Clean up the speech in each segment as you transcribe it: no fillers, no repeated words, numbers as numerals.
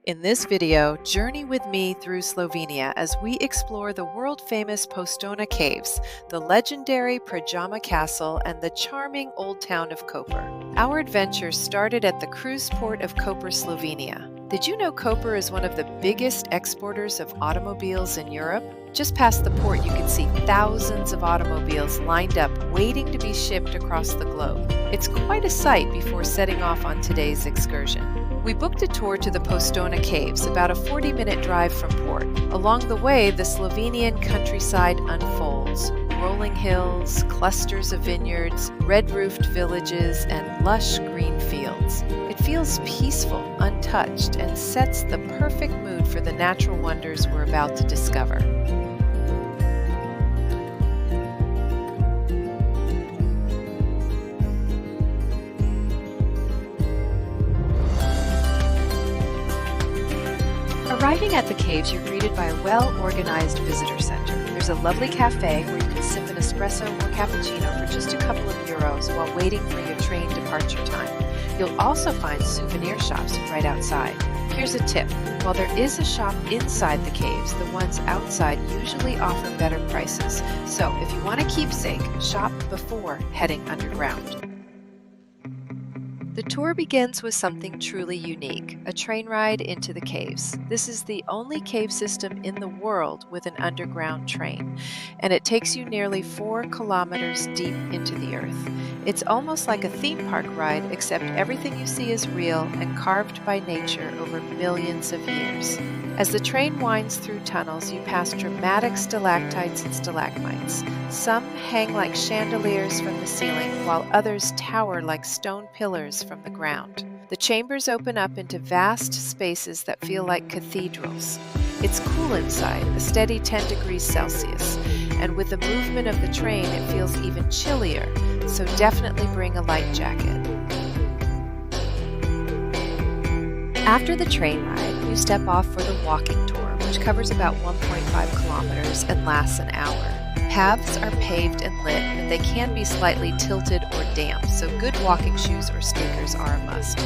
In this video, journey with me through Slovenia as we explore the world-famous Postojna Caves, the legendary Predjama Castle, and the charming old town of Koper. Our adventure started at the cruise port of Koper, Slovenia. Did you know Koper is one of the biggest exporters of automobiles in Europe? Just past the port, you can see thousands of automobiles lined up waiting to be shipped across the globe. It's quite a sight before setting off on today's excursion. We booked a tour to the Postojna Caves, about a 40-minute drive from port. Along the way, the Slovenian countryside unfolds. Rolling hills, clusters of vineyards, red-roofed villages, and lush green fields. It feels peaceful, untouched, and sets the perfect mood for the natural wonders we're about to discover. Arriving at the caves, you're greeted by a well-organized visitor center. There's a lovely cafe where you can sip an espresso or cappuccino for just a couple of euros while waiting for your train departure time. You'll also find souvenir shops right outside. Here's a tip. While there is a shop inside the caves, the ones outside usually offer better prices. So if you want a keepsake, shop before heading underground. The tour begins with something truly unique, a train ride into the caves. This is the only cave system in the world with an underground train, and it takes you nearly 4 kilometers deep into the earth. It's almost like a theme park ride, except everything you see is real and carved by nature over millions of years. As the train winds through tunnels, you pass dramatic stalactites and stalagmites. Some hang like chandeliers from the ceiling, while others tower like stone pillars from the ground. The chambers open up into vast spaces that feel like cathedrals. It's cool inside, a steady 10 degrees Celsius, and with the movement of the train, it feels even chillier, so definitely bring a light jacket. After the train ride, you step off for the walking tour, which covers about 1.5 kilometers and lasts an hour. Paths are paved and lit, but they can be slightly tilted or damp, so good walking shoes or sneakers are a must.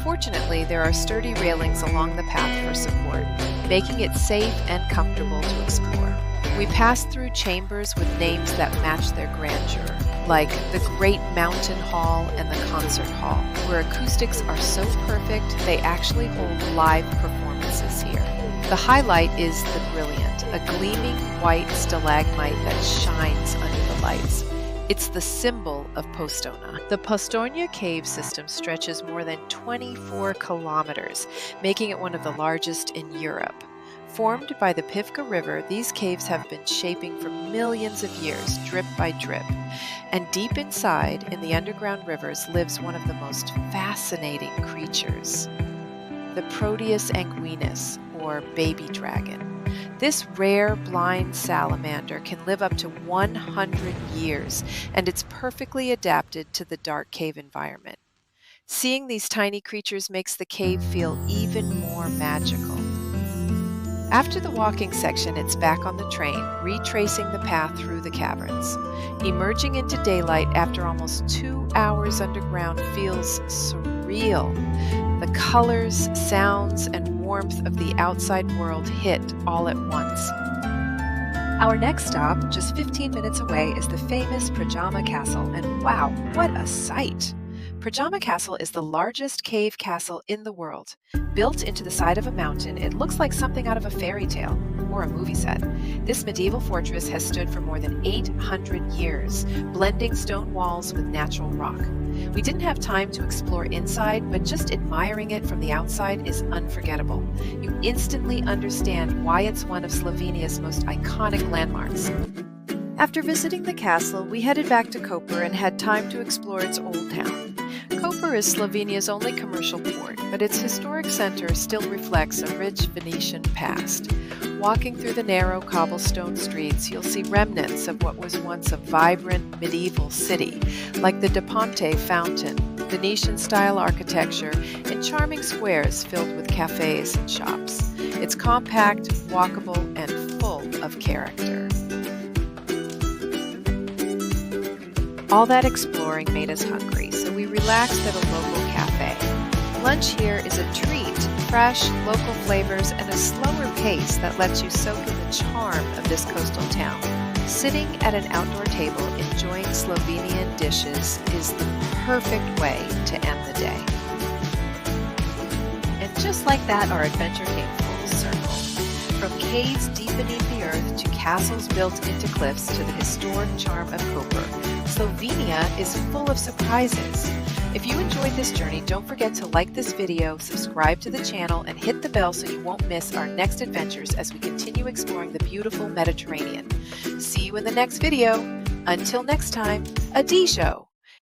Fortunately, there are sturdy railings along the path for support, making it safe and comfortable to explore. We pass through chambers with names that match their grandeur, like the Great Mountain Hall and the Concert Hall, where acoustics are so perfect they actually hold live performances here. The highlight is the Brilliant, a gleaming white stalagmite that shines under the lights. It's the symbol of Postojna. The Postojna Cave system stretches more than 24 kilometers, making it one of the largest in Europe. Formed by the Pivka River, these caves have been shaping for millions of years, drip by drip. And deep inside, in the underground rivers, lives one of the most fascinating creatures, the Proteus anguinus, or baby dragon. This rare blind salamander can live up to 100 years, and it's perfectly adapted to the dark cave environment. Seeing these tiny creatures makes the cave feel even more magical. After the walking section, it's back on the train, retracing the path through the caverns. Emerging into daylight after almost 2 hours underground feels surreal. The colors, sounds, and warmth of the outside world hit all at once. Our next stop, just 15 minutes away, is the famous Predjama Castle, and wow, what a sight! Predjama Castle is the largest cave castle in the world. Built into the side of a mountain, it looks like something out of a fairy tale or a movie set. This medieval fortress has stood for more than 800 years, blending stone walls with natural rock. We didn't have time to explore inside, but just admiring it from the outside is unforgettable. You instantly understand why it's one of Slovenia's most iconic landmarks. After visiting the castle, we headed back to Koper and had time to explore its old town. Koper is Slovenia's only commercial port, but its historic center still reflects a rich Venetian past. Walking through the narrow cobblestone streets, you'll see remnants of what was once a vibrant medieval city, like the De Ponte fountain, Venetian-style architecture, and charming squares filled with cafes and shops. It's compact, walkable, and full of character. All that exploring made us hungry, so we relaxed at a local cafe. Lunch here is a treat fresh, local flavors and a slower pace that lets you soak in the charm of this coastal town. Sitting at an outdoor table enjoying Slovenian dishes is the perfect way to end the day. And just like that, our adventure came full circle. From caves deep beneath the earth to castles built into cliffs to the historic charm of Koper, Slovenia is full of surprises. If you enjoyed this journey, don't forget to like this video, subscribe to the channel, and hit the bell so you won't miss our next adventures as we continue exploring the beautiful Mediterranean. See you in the next video. Until next time, adieu!